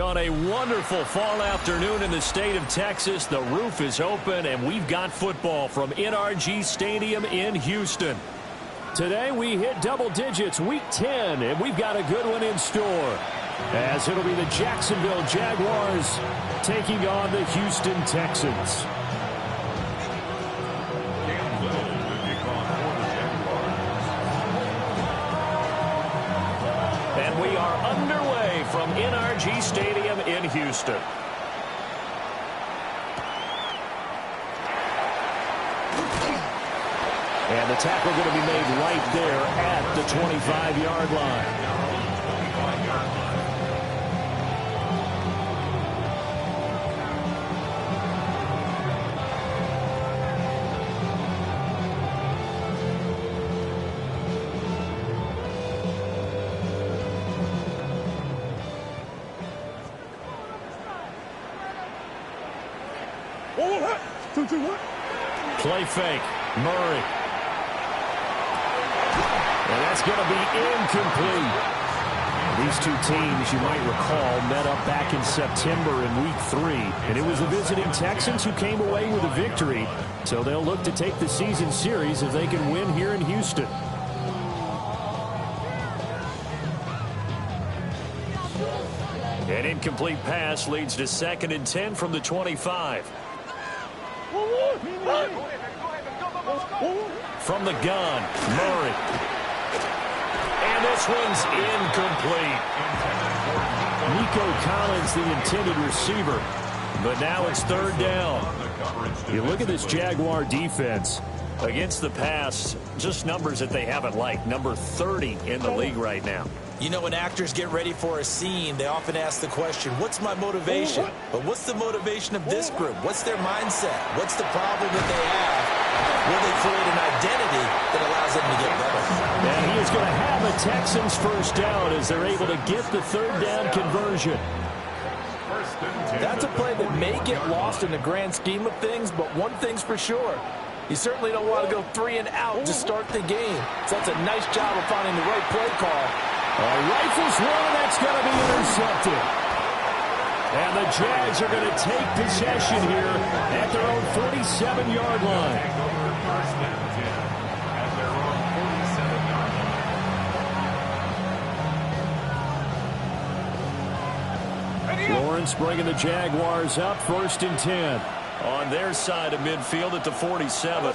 On a wonderful fall afternoon in the state of Texas, the roof is open, and we've got football from NRG Stadium in Houston. Today we hit double digits, week 10, and we've got a good one in store, as it'll be the Jacksonville Jaguars taking on the Houston Texans. And we are underway from NRG Stadium in Houston. And the tackle going to be made right there at the 25-yard line. Play fake. Murray. And that's going to be incomplete. These two teams, you might recall, met up back in September in week 3. And it was the visiting Texans who came away with a victory. So they'll look to take the season series if they can win here in Houston. An incomplete pass leads to 2nd and 10 from the 25. From the gun, Murray. And this one's incomplete. Nico Collins, the intended receiver. But now it's 3rd down. You look at this Jaguar defense. Against the pass, just numbers that they haven't liked. Number 30 in the league right now. You know, when actors get ready for a scene, they often ask the question, what's my motivation? But what's the motivation of this group? What's their mindset? What's the problem that they have? Will they create an identity that allows them to get better? And he is going to have a Texans first down as they're able to get the 3rd down conversion. That's a play that may get lost in the grand scheme of things, but one thing's for sure. You certainly don't want to go 3 and out to start the game. So that's a nice job of finding the right play call. Rifles one, and that's going to be intercepted. And the Jags are going to take possession here at their own 47-yard line. Lawrence bringing the Jaguars up, 1st and 10. On their side of midfield at the 47.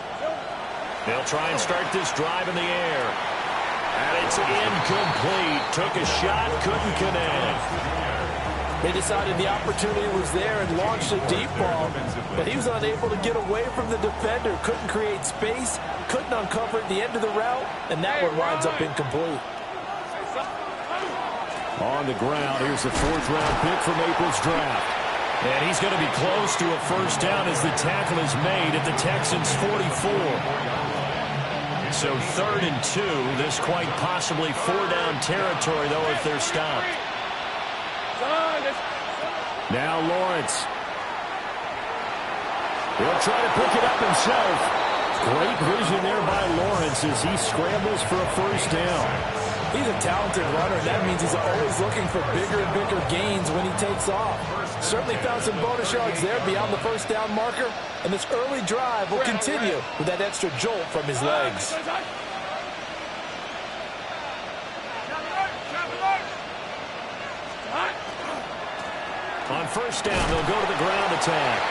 They'll try and start this drive in the air. And it's incomplete. Took a shot, couldn't connect. They decided the opportunity was there and launched a deep ball, but he was unable to get away from the defender. Couldn't create space, couldn't uncover the end of the route, and that one winds up incomplete. On the ground, here's the 4th-round pick from April's draft. And he's going to be close to a first down as the tackle is made at the Texans' 44. So 3rd and 2. This quite possibly 4-down territory, though, if they're stopped. Now Lawrence. He'll try to pick it up himself. Great vision there by Lawrence as he scrambles for a first down. He's a talented runner. That means he's always looking for bigger and bigger gains when he takes off. Certainly found some bonus yards there beyond the first down marker. And this early drive will continue with that extra jolt from his legs. On first down, they'll go to the ground attack.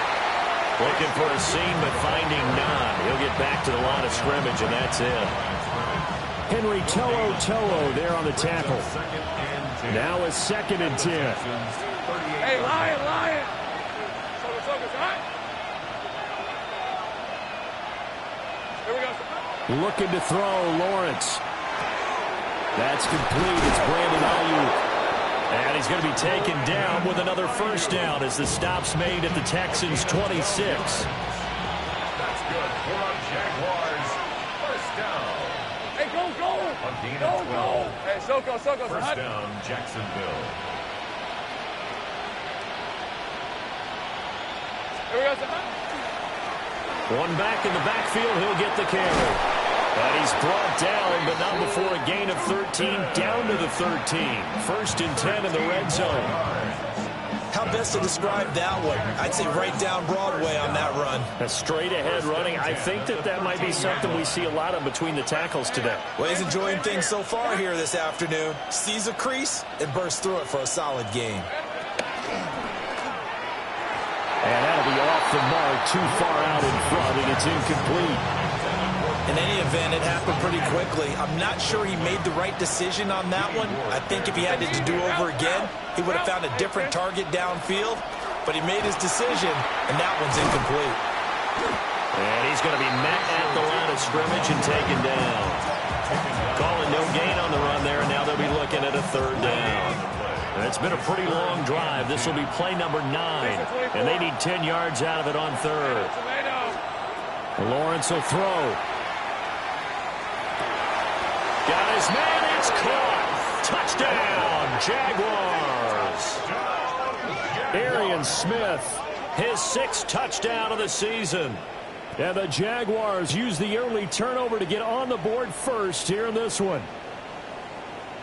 Looking for a seam, but finding none. He'll get back to the line of scrimmage, and that's it. Henry To'o there on the tackle. Now a 2nd and 10. Hey, Lion. Here we go. Looking to throw, Lawrence. That's complete. It's Brandon Ayuk. And he's going to be taken down with another first down as the stop's made at the Texans' 26. That's good for our Jaguars. First down. Hey, go. Go. Hey, Soko. First down, Jacksonville. Here we go. One back in the backfield. He'll get the carry. And he's brought down, but not before a gain of 13, down to the 13. 1st and 10 in the red zone. How best to describe that one? I'd say right down Broadway on that run. A straight-ahead running. I think that might be something we see a lot of between the tackles today. Well, he's enjoying things so far here this afternoon. Sees a crease and bursts through it for a solid gain. And that'll be off the mark, too far out in front, and it's incomplete. In any event, it happened pretty quickly. I'm not sure he made the right decision on that one. I think if he had it to do over again, he would have found a different target downfield. But he made his decision, and that one's incomplete. And he's going to be met at the line of scrimmage and taken down. Calling no gain on the run there, and now they'll be looking at a third down. And it's been a pretty long drive. This will be play number 9, and they need 10 yards out of it on third. Lawrence will throw. Got his man, it's caught. Touchdown, Jaguars. Arian Smith, his 6th touchdown of the season. And the Jaguars use the early turnover to get on the board first here in this one.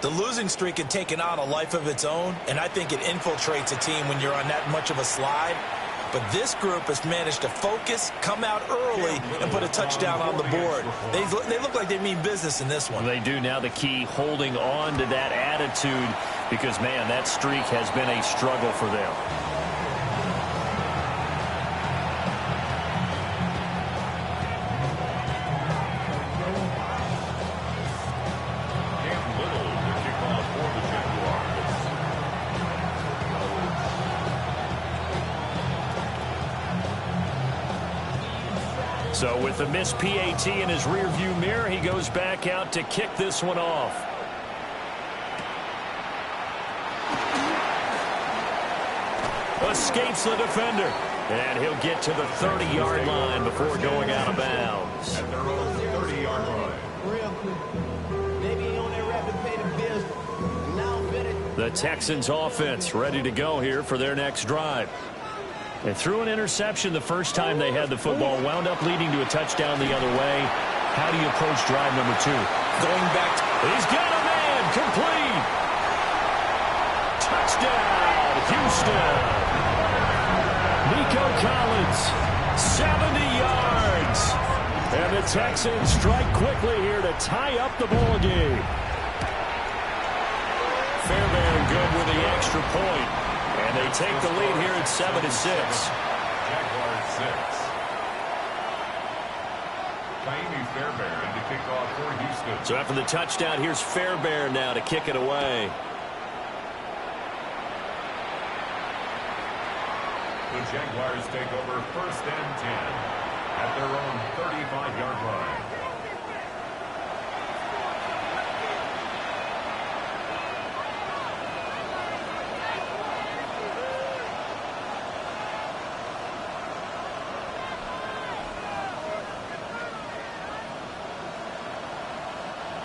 The losing streak had taken on a life of its own, and I think it infiltrates a team when you're on that much of a slide. But this group has managed to focus, come out early, and put a touchdown on the board. They look like they mean business in this one. They do. Now the key, holding on to that attitude, because, man, that streak has been a struggle for them. So with the missed PAT in his rearview mirror, he goes back out to kick this one off. Escapes the defender. And he'll get to the 30-yard line before going out of bounds. At their own 30-yard line. The Texans offense ready to go here for their next drive. They threw an interception the first time they had the football, wound up leading to a touchdown the other way. How do you approach drive number 2? Going back. He's got a man, complete. Touchdown, Houston. Nico Collins, 70 yards. And the Texans strike quickly here to tie up the ball game. Fairbairn good with the extra point. And they take the lead here at 7-6. Jaguars 6. Kaimi Fairbairn to kick off for Houston. So after the touchdown, here's Fairbairn now to kick it away. The Jaguars take over 1st and 10 at their own 35-yard line.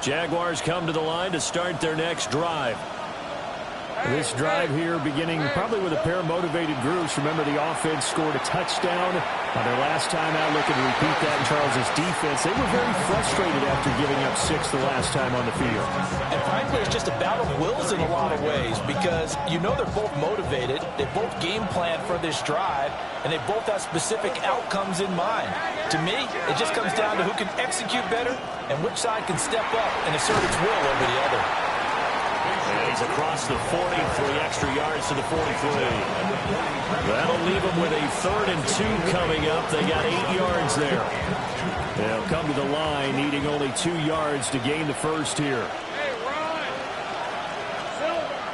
Jaguars come to the line to start their next drive. This drive here beginning probably with a pair of motivated groups. Remember, the offense scored a touchdown on their last time out. Looking to repeat that in Charles's defense. They were very frustrated after giving up 6 the last time on the field. And frankly, it's just a battle of wills in a lot of ways, because you know they're both motivated. They both game plan for this drive, and they both have specific outcomes in mind. To me, it just comes down to who can execute better and which side can step up and assert its will over the other. And he's across the 40 for the extra yards to the 43. That'll leave them with a 3rd and 2 coming up. They got 8 yards there. They'll come to the line needing only 2 yards to gain the first here.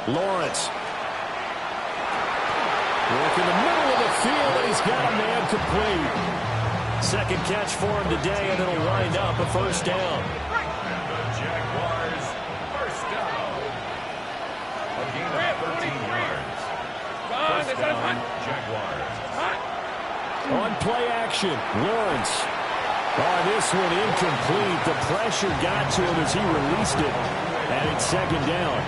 Lawrence. Work in the middle of the field, and he's got a man complete. Second catch for him today, and it'll wind up a first down. Jaguars. On play action, Lawrence. Oh, this one incomplete. The pressure got to him as he released it. And it's 2nd down.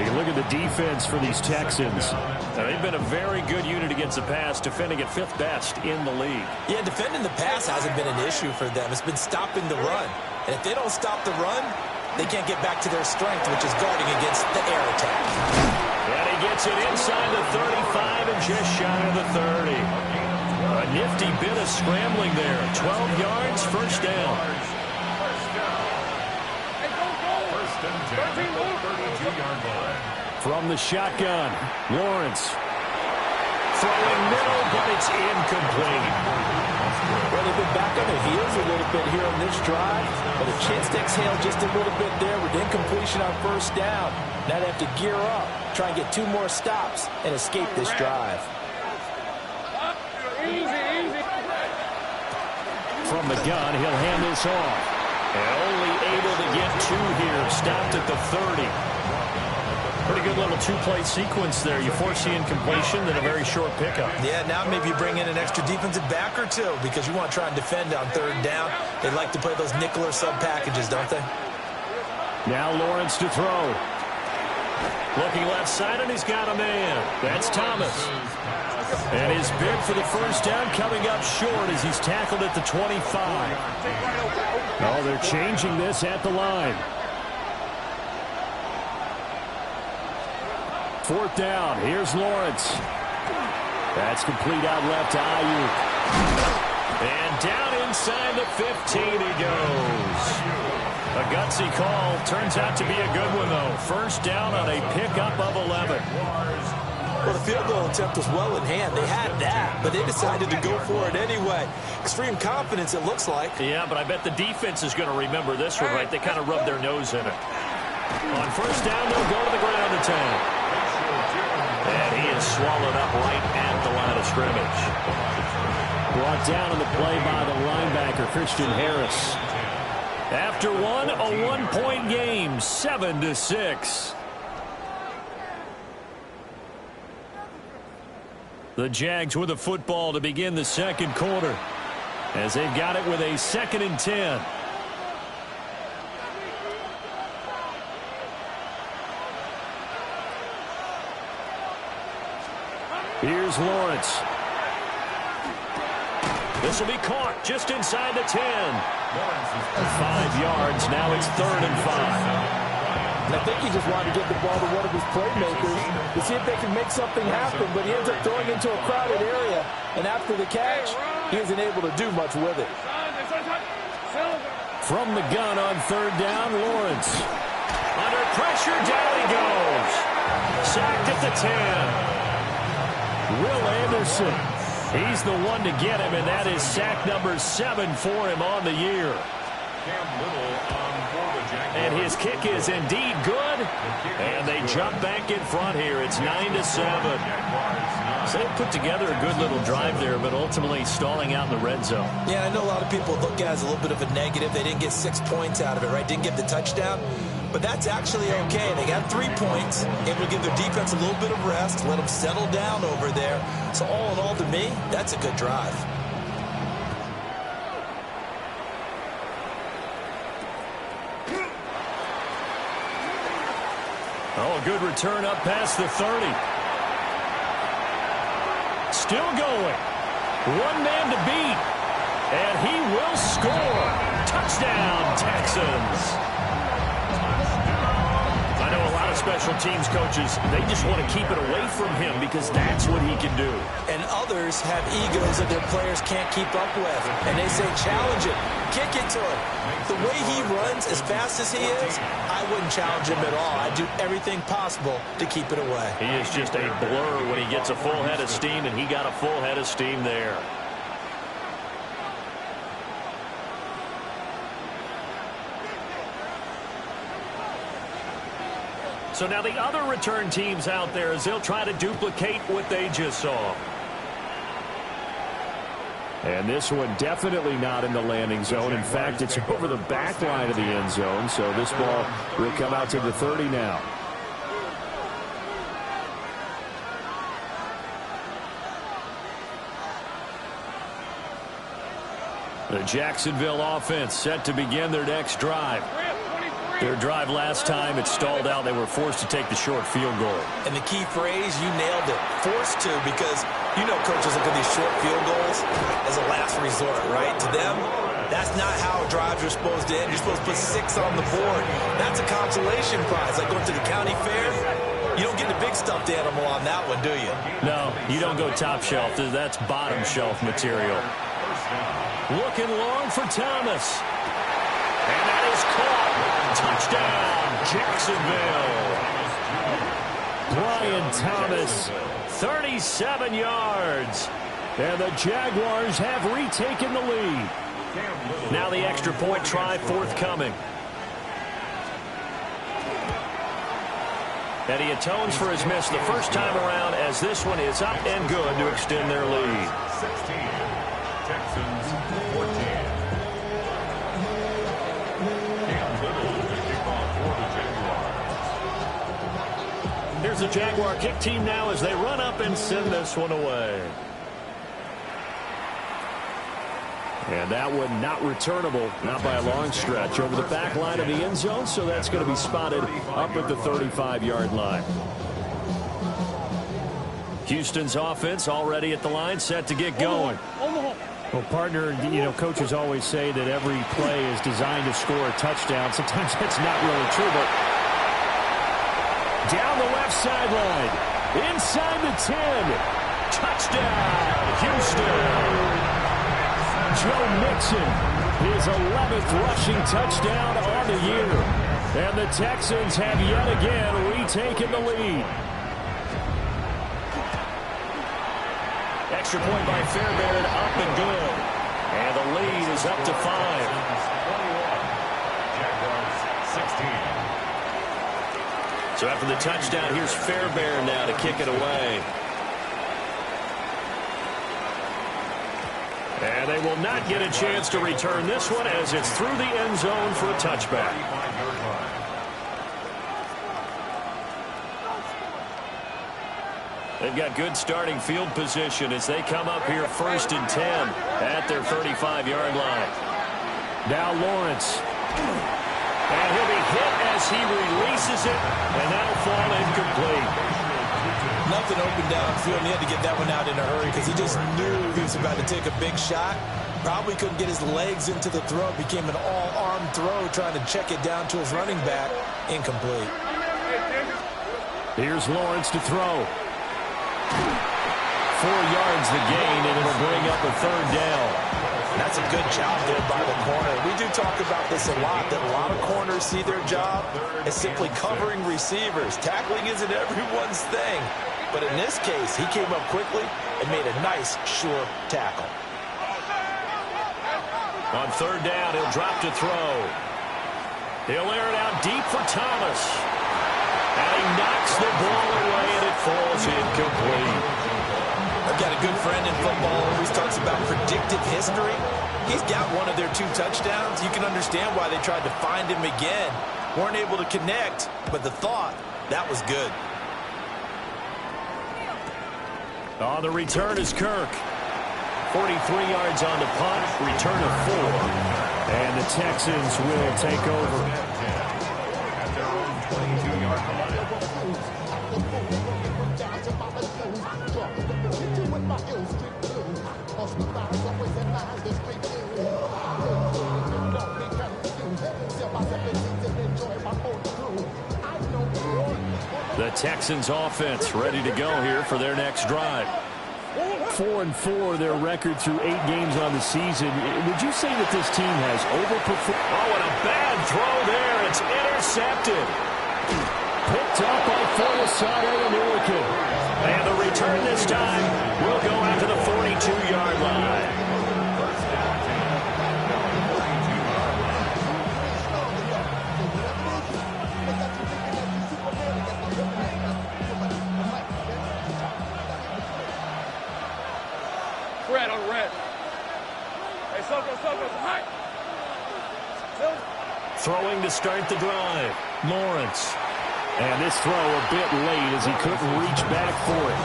You look at the defense for these Texans. Now, they've been a very good unit against the pass, defending at 5th best in the league. Yeah, defending the pass hasn't been an issue for them. It's been stopping the run. And if they don't stop the run, they can't get back to their strength, which is guarding against the air attack. And he gets it inside the 35 just shy of the 30. A nifty bit of scrambling there. 12 yards, first down. First and 10 at the 32-yard line. From the shotgun, Lawrence. Throwing middle, but it's incomplete. Well, they've been back on their heels a little bit here on this drive, but a chance to exhale just a little bit there with incompletion on first down. Now they have to gear up, try and get 2 more stops, and escape this drive. From the gun, he'll hand this off. And only able to get 2 here. Stopped at the 30. Pretty good little 2-play sequence there. You force the incompletion, then a very short pickup. Yeah, now maybe you bring in an extra defensive back or 2 because you want to try and defend on third down. They like to play those nickel or sub packages, don't they? Now Lawrence to throw. Looking left side, and he's got a man. That's Thomas. And his bid for the first down coming up short as he's tackled at the 25. Oh, they're changing this at the line. 4th down. Here's Lawrence. That's complete out left to Ayuk. And down inside the 15 he goes. A gutsy call. Turns out to be a good one, though. First down on a pickup of 11. Well, the field goal attempt was well in hand. They had that, but they decided to go for it anyway. Extreme confidence, it looks like. Yeah, but I bet the defense is going to remember this one, right? They kind of rubbed their nose in it. On first down, they'll go to the ground attack. And he is swallowed up right at the line of scrimmage. Brought down on the play by the linebacker, Christian Harris. After one, a 1-point game, 7-6. The Jags with the football to begin the second quarter, as they've got it with a 2nd and 10. Here's Lawrence. This will be caught just inside the 10. 5 yards. Now it's 3rd and 5. I think he just wanted to get the ball to one of his playmakers to see if they can make something happen, but he ends up throwing into a crowded area, and after the catch, he isn't able to do much with it. From the gun on 3rd down, Lawrence. Under pressure, down he goes. Sacked at the 10. Will Anderson. He's the one to get him, and that is sack number 7 for him on the year. And his kick is indeed good. And they jump back in front here. It's 9-7. So they put together a good little drive there, but ultimately stalling out in the red zone. Yeah, I know a lot of people look at it as a little bit of a negative. They didn't get 6 points out of it, right? Didn't get the touchdown. But that's actually okay. They got 3 points, able to give their defense a little bit of rest, let them settle down over there. So all in all, to me, that's a good drive. Oh, a good return up past the 30. Still going. 1 man to beat. And he will score. Touchdown, Texans. I know a lot of special teams coaches, they just want to keep it away from him because that's what he can do. And others have egos that their players can't keep up with. And they say, challenge him, kick it to him. The way he runs as fast as he is, I wouldn't challenge him at all. I'd do everything possible to keep it away. He is just a blur when he gets a full head of steam, and he got a full head of steam there. So now the other return teams out there as they'll try to duplicate what they just saw. And this one definitely not in the landing zone. In fact, it's over the back line of the end zone. So this ball will come out to the 30 now. The Jacksonville offense set to begin their next drive. Their drive last time, it stalled out. They were forced to take the short field goal. And the key phrase, you nailed it. Forced to, because you know coaches look at these short field goals as a last resort, right? To them, that's not how drives are supposed to end. You're supposed to put 6 on the board. That's a consolation prize, like going to the county fair. You don't get the big stuffed animal on that one, do you? No, you don't go top shelf. That's bottom shelf material. Looking long for Thomas. And that is caught. Touchdown, Jacksonville. Brian Thomas, 37 yards. And the Jaguars have retaken the lead. Now the extra point try forthcoming. And he atones for his miss the first time around as this one is up and good to extend their lead. 16, Texans 14. Cam Little to kick off for the Jaguars. Here's the Jaguar kick team now as they run up and send this one away. And that one not returnable, not by a long stretch, over the back line of the end zone, so that's going to be spotted up at the 35-yard line. Houston's offense already at the line, set to get going. Well, partner, coaches always say that every play is designed to score a touchdown. Sometimes that's not really true, but down the left sideline, inside the 10. Touchdown, Houston. Joe Mixon, his 11th rushing touchdown on the year. And the Texans have yet again retaken the lead. Extra point by Fairbairn, up and good. And the lead is up to 5. Jaguars 16. So after the touchdown, here's Fairbairn now to kick it away. And they will not get a chance to return this one as it's through the end zone for a touchback. They've got good starting field position as they come up here 1st and 10 at their 35-yard line. Now Lawrence. And he'll be hit as he releases it, and that'll fall incomplete. Nothing open downfield, and he had to get that one out in a hurry because he just knew he was about to take a big shot. Probably couldn't get his legs into the throw. It became an all-arm throw trying to check it down to his running back. Incomplete. Here's Lawrence to throw. 4 yards the gain, and it'll bring up a 3rd down. That's a good job there by the corner. We do talk about this a lot, that a lot of corners see their job as simply covering receivers. Tackling isn't everyone's thing. But in this case, he came up quickly and made a nice, sure tackle. On 3rd down, he'll drop to throw. He'll air it out deep for Thomas. And he knocks the ball away, and it falls incomplete. I've got a good friend in football who always talks about predictive history. He's got one of their 2 touchdowns. You can understand why they tried to find him again. Weren't able to connect, but the thought, that was good. On the return is Kirk. 43 yards on the punt, return of 4. And the Texans will take over. At their own 22-yard line. The Texans offense ready to go here for their next drive. 4-4 their record through 8 games on the season. Would you say that this team has overperformed? Oh, and a bad throw there. It's intercepted. Picked up by Foyesade and Illiken. And the return this time will go out to the 42-yard line. Red on red. Hey, Soko, high. Throwing to start the drive. Lawrence. And this throw a bit late as he couldn't reach back for it.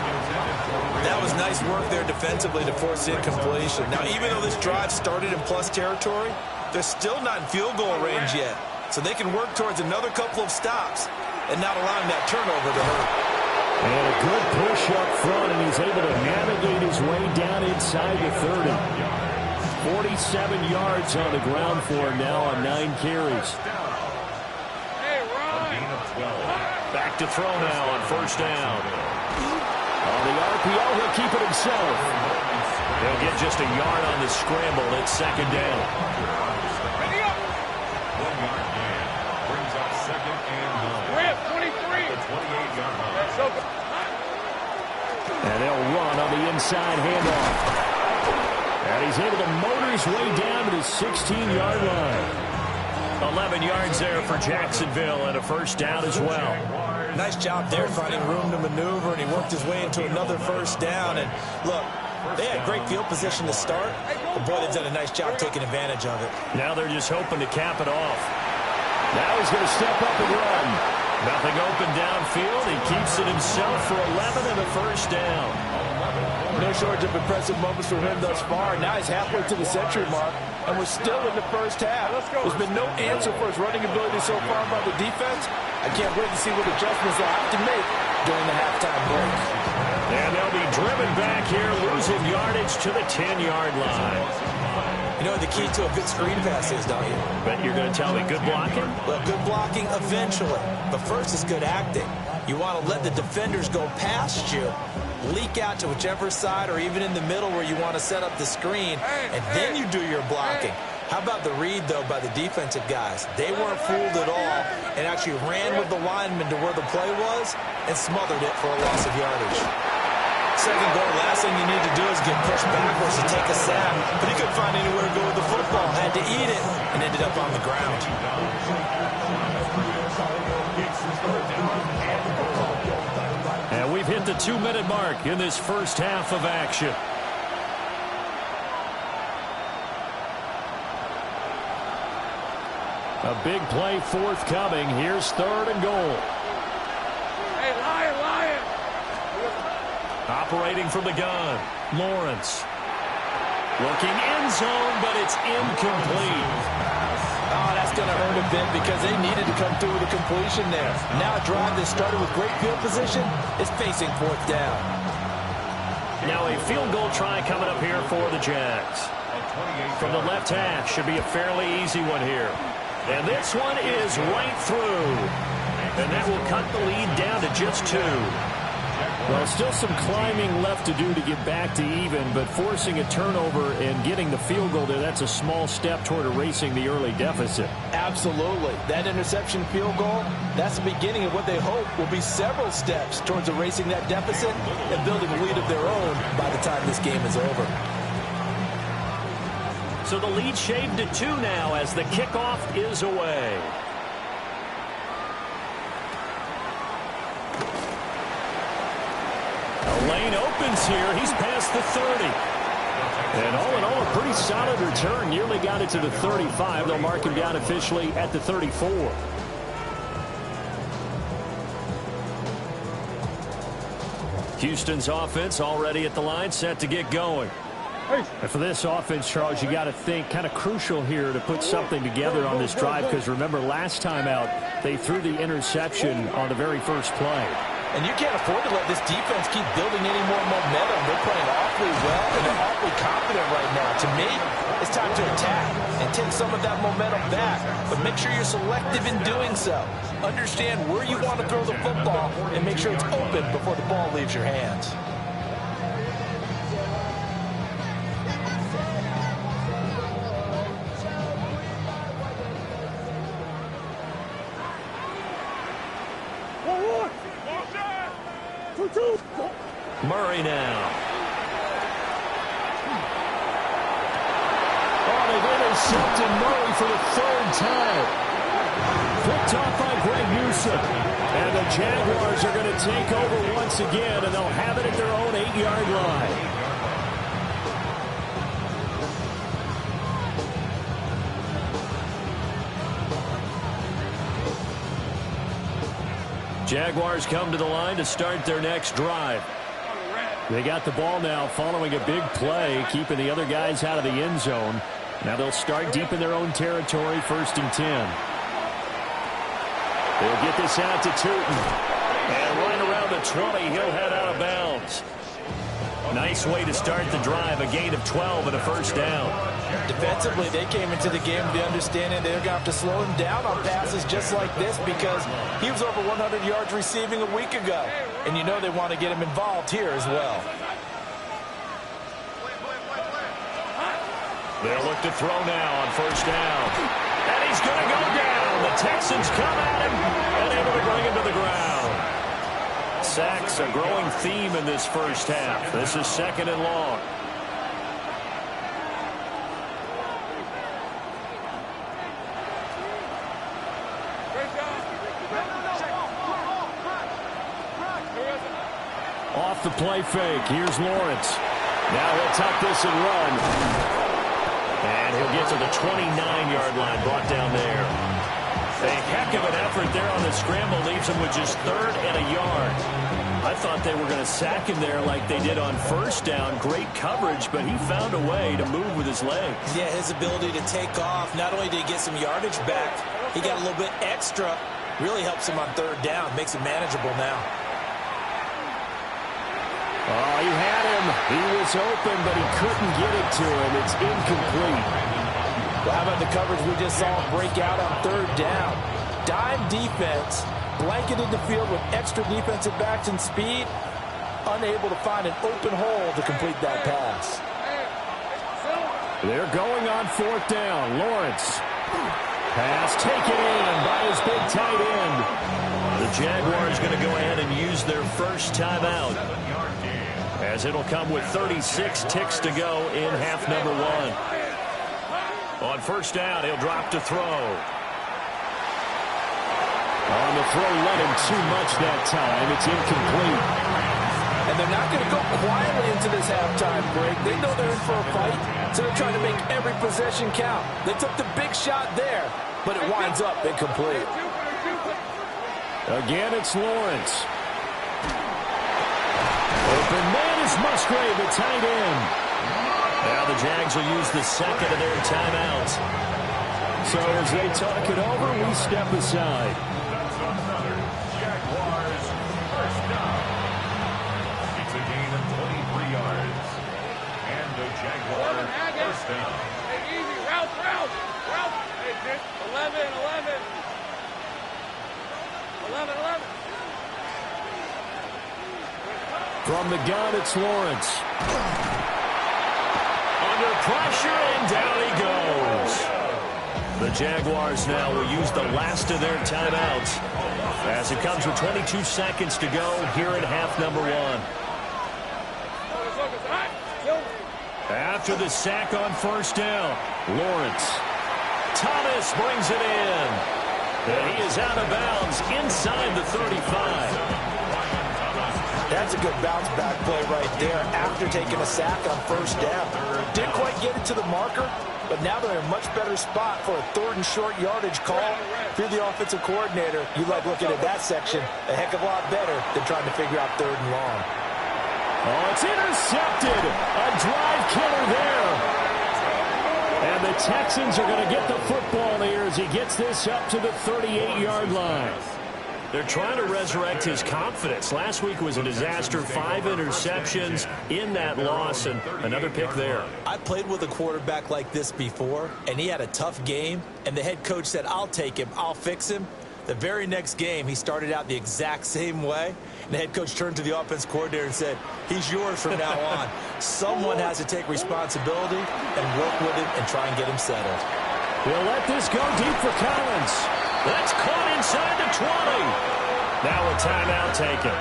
That was nice work there defensively to force incompletion. Now, even though this drive started in plus territory, they're still not in field goal range yet. So they can work towards another couple of stops and not allowing that turnover to hurt. And a good push up front, and he's able to navigate his way down inside the 30. 47 yards on the ground for him now on 9 carries. Hey, Ron. Back to throw now on first down. On the RPO, he'll keep it himself. He'll get just a yard on the scramble. It's second down. Ready up. 1 yard gain. Brings up second and 9. Rip, 23. The 28-yard line. That's so good. And they'll run on the inside handoff. And he's able to motor his way down to the 16-yard line. 11 yards there for Jacksonville and a first down as well. Nice job there finding room to maneuver, and he worked his way into another first down. And look, they had great field position to start, but boy, they've done a nice job taking advantage of it. Now they're just hoping to cap it off. Now he's going to step up and run. Nothing open downfield. He keeps it himself for 11 and a first down. No shortage of impressive moments from him thus far. Now he's halfway to the century mark, and we're still in the first half. There's been no answer for his running ability so far by the defense. I can't wait to see what adjustments they'll have to make during the halftime break. And they'll be driven back here, losing yardage to the 10-yard line. You know what the key to a good screen pass is, don't you? Bet you're going to tell me good blocking? Well, good blocking eventually, but first is good acting. You want to let the defenders go past you, leak out to whichever side or even in the middle where you want to set up the screen, and then you do your blocking. How about the read, though, by the defensive guys? They weren't fooled at all and actually ran with the lineman to where the play was and smothered it for a loss of yardage. Second goal, last thing you need to do is get pushed backwards to take a sack. But he couldn't find anywhere to go with the football, had to eat it, and ended up on the ground. And we've hit the 2-minute mark in this first half of action. A big play forthcoming. Here's third and goal. Hey, Lion. Operating from the gun, Lawrence. Looking end zone, but it's incomplete. Oh, that's going to hurt a bit because they needed to come through with a completion there. Now a drive that started with great field position is facing fourth down. Now a field goal try coming up here for the Jags. From the left hash, should be a fairly easy one here. And this one is right through. And that will cut the lead down to just 2. Well, still some climbing left to do to get back to even, but forcing a turnover and getting the field goal there, that's a small step toward erasing the early deficit. Absolutely. That interception field goal, that's the beginning of what they hope will be several steps towards erasing that deficit and building a lead of their own by the time this game is over. So the lead shaved to 2 now as the kickoff is away. A lane opens here. He's past the 30. And all in all, a pretty solid return. Nearly got it to the 35. They'll mark him down officially at the 34. Houston's offense already at the line, set to get going. And for this offense, Charles, you got to think kind of crucial here to put something together on this drive, because remember last time out they threw the interception on the very first play. And you can't afford to let this defense keep building any more momentum. They're playing awfully well, and they're awfully confident right now. To me, it's time to attack and take some of that momentum back. But make sure you're selective in doing so. Understand where you want to throw the football and make sure it's open before the ball leaves your hands. Murray now. Oh, they've intercepted Murray for the 3rd time. Picked off by Greg Newsome. And the Jaguars are going to take over once again, and they'll have it at their own 8-yard line. Jaguars come to the line to start their next drive. They got the ball now following a big play, keeping the other guys out of the end zone. Now they'll start deep in their own territory, 1st and 10. They'll get this out to Tootin. And right around the 20, he'll head out of bounds. Nice way to start the drive, a gain of 12 and a first down. Defensively, they came into the game with the understanding they're going to have to slow him down on passes just like this because he was over 100 yards receiving a week ago. And you know they want to get him involved here as well. They'll look to throw now on first down. And he's going to go down. The Texans come at him and able to bring him to the ground. Sacks, a growing theme in this first half. This is second and long. Off the play fake. Here's Lawrence. Now he'll tuck this and run. And he'll get to the 29-yard line, brought down there. A heck of an effort there on the scramble. Leaves him with just third and a yard. I thought they were going to sack him there like they did on first down. Great coverage, but he found a way to move with his legs. Yeah, his ability to take off. Not only did he get some yardage back, he got a little bit extra. Really helps him on third down. Makes it manageable now. Oh, he had him. He was open, but he couldn't get it to him. It's incomplete. Well, how about the coverage we just saw him break out on third down? Dime defense, blanketed the field with extra defensive backs and speed, unable to find an open hole to complete that pass. They're going on fourth down. Lawrence. Pass taken in by his big tight end. The Jaguars going to go ahead and use their first timeout, as it'll come with 36 ticks to go in half number one. On first down, he'll drop to throw. On the throw, let him too much that time. It's incomplete. And they're not going to go quietly into this halftime break. They know they're in for a fight, so they're trying to make every possession count. They took the big shot there, but it winds up incomplete. Again, it's Lawrence. Open man is Musgrave, the tight end. Now the Jags will use the second of their timeouts. So as they talk it over, we step aside. That's another Jaguars first down. It's a gain of 23 yards. And the Jaguars first down. Hey, easy. Route. Hey, just 11. 11. From the gun, it's Lawrence. Under pressure, and down he goes. The Jaguars now will use the last of their timeouts, as it comes with 22 seconds to go here in half number one. After the sack on first down, Lawrence. Thomas brings it in. And he is out of bounds inside the 35. That's a good bounce back play right there after taking a sack on first down. Didn't quite get it to the marker, but now they're in a much better spot for a third and short yardage call. If you're the offensive coordinator, you like looking at that section a heck of a lot better than trying to figure out third and long. Oh, it's intercepted. A drive killer there. And the Texans are going to get the football here as he gets this up to the 38-yard line. They're trying to resurrect his confidence. Last week was a disaster. 5 interceptions in that loss, and another pick there. I played with a quarterback like this before, and he had a tough game, and the head coach said, I'll take him, I'll fix him. The very next game, he started out the exact same way, and the head coach turned to the offense coordinator and said, he's yours from now on. Someone has to take responsibility and work with him and try and get him settled. He'll let this go deep for Collins. That's caught inside the 20. Now a timeout taken.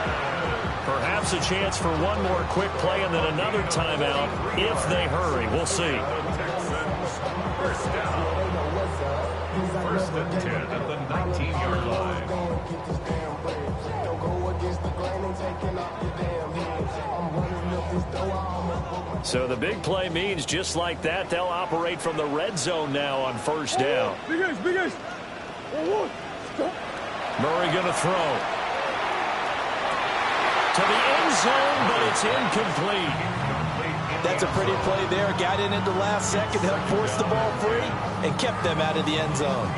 Perhaps a chance for one more quick play and then another timeout if they hurry. We'll see. Texans first down. First and 10 at the 19-yard line. So the big play means just like that, they'll operate from the red zone now on first down. Big guys. Murray going to throw. To the end zone, but it's incomplete. That's a pretty play there. Got in at the last second, helped force the ball free, and kept them out of the end zone.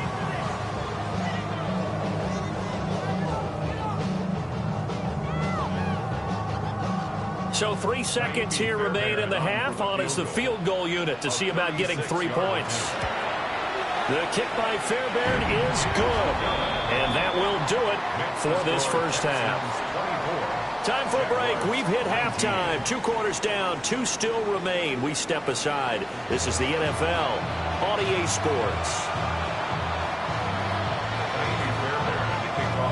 So 3 seconds here remain in the half. On is the field goal unit to see about getting 3 points. The kick by Fairbairn is good. And that will do it for this first half. Time for a break. We've hit halftime. 2 quarters down. 2 still remain. We step aside. This is the NFL on EA Sports.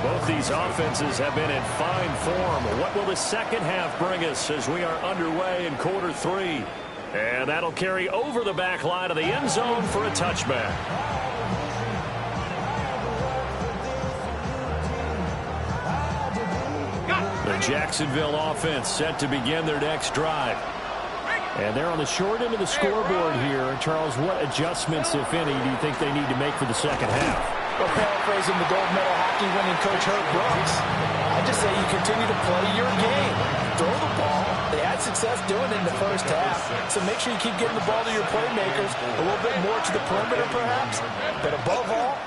Both these offenses have been in fine form. What will the second half bring us as we are underway in quarter 3? And that'll carry over the back line of the end zone for a touchback. The Jacksonville offense set to begin their next drive. And they're on the short end of the scoreboard here. Charles, what adjustments, if any, do you think they need to make for the second half? Well, paraphrasing the gold medal hockey winning coach Herb Brooks, I just say you continue to play your game. Throw the ball. They had success doing it in the first half, so make sure you keep getting the ball to your playmakers, a little bit more to the perimeter perhaps, but above all,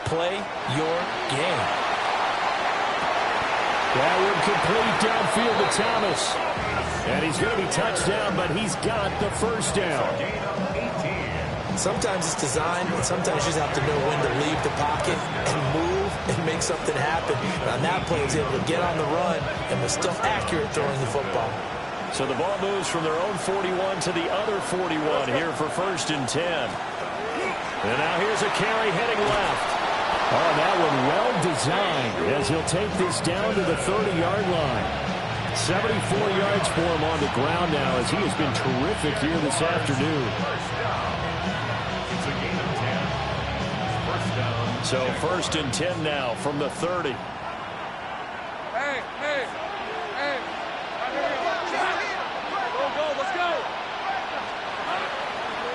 play your game. That would complete downfield to Thomas. And he's going to be touchdown, but he's got the first down. Sometimes it's designed, but sometimes you just have to know when to leave the pocket and move and make something happen. And on that play, he was able to get on the run and was still accurate throwing the football. So the ball moves from their own 41 to the other 41 here for 1st and 10. And now here's a carry heading left. Oh, that one well designed as he'll take this down to the 30-yard line. 74 yards for him on the ground now as he has been terrific here this afternoon. So 1st and 10 now from the 30. Hey. Go, let's go.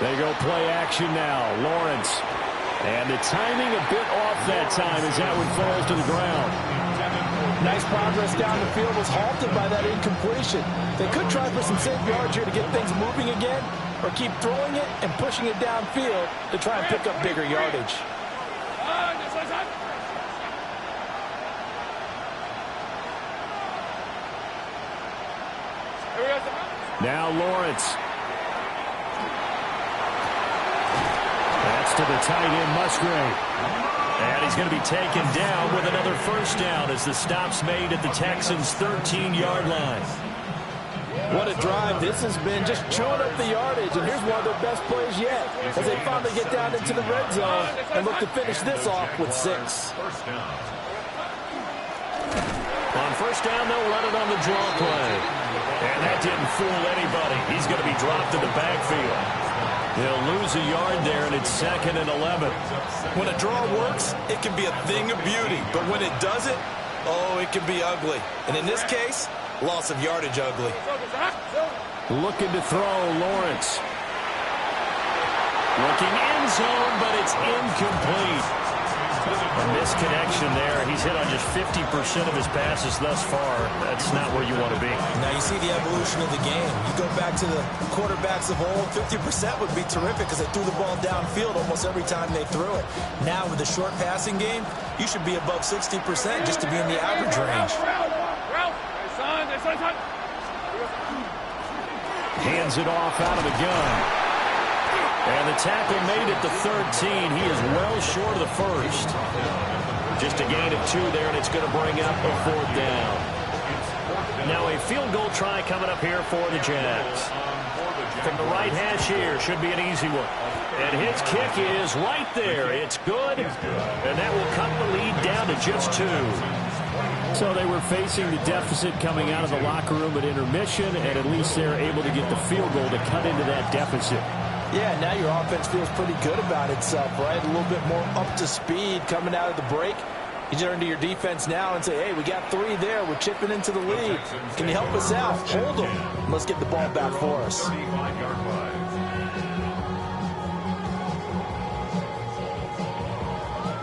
They go play action now. Lawrence. And the timing a bit off that time as that one falls to the ground. Nice progress down the field, was halted by that incompletion. They could try for some safe yards here to get things moving again, or keep throwing it and pushing it downfield to try and pick up bigger yardage. Now Lawrence. That's to the tight end, Musgrave. And he's going to be taken down with another first down as the stop's made at the Texans' 13-yard line. What a drive this has been, just chewing up the yardage, and here's one of their best plays yet as they finally get down into the red zone and look to finish this off with 6. On first down, they'll run it on the draw play. And that didn't fool anybody. He's going to be dropped in the backfield. They'll lose a yard there, and it's 2nd and 11. When a draw works, it can be a thing of beauty. But when it doesn't, oh, it can be ugly. And in this case, loss of yardage ugly. Looking to throw, Lawrence. Looking end zone, but it's incomplete. A misconnection there. He's hit on just 50% of his passes thus far. That's not where you want to be. Now you see the evolution of the game. You go back to the quarterbacks of old, 50% would be terrific because they threw the ball downfield almost every time they threw it. Now with the short passing game, you should be above 60% just to be in the average range. Hands it off out of the gun. And the tackle made at the 13. He is well short of the first. Just a gain of 2 there, and it's going to bring up a 4th down. Now a field goal try coming up here for the Jags. From the right hash here, should be an easy one. And his kick is right there. It's good, and that will cut the lead down to just 2. So they were facing the deficit coming out of the locker room at intermission, and at least they're able to get the field goal to cut into that deficit. Yeah, now your offense feels pretty good about itself, right? A little bit more up to speed coming out of the break. You turn to your defense now and say, hey, we got 3 there. We're chipping into the lead. Can you help us out? Hold them. Let's get the ball back for us.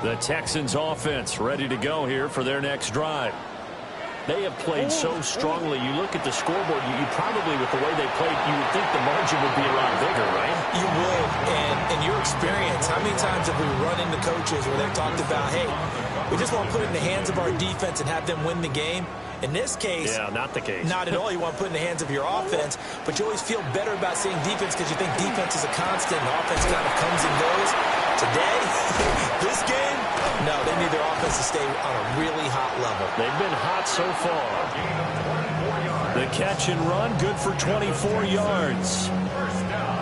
The Texans offense ready to go here for their next drive. They have played so strongly. You look at the scoreboard, you probably, with the way they played, you would think the margin would be a lot bigger, right? You would. And in your experience, how many times have we run into coaches where they've talked about, hey, we just want to put it in the hands of our defense and have them win the game? In this case, yeah, not the case. Not at all. You want to put it in the hands of your offense, but you always feel better about saying defense because you think defense is a constant and offense kind of comes and goes. Today, this game, no, they need their offense to stay on a really hot level. They've been hot so far. The catch and run, good for 24 yards.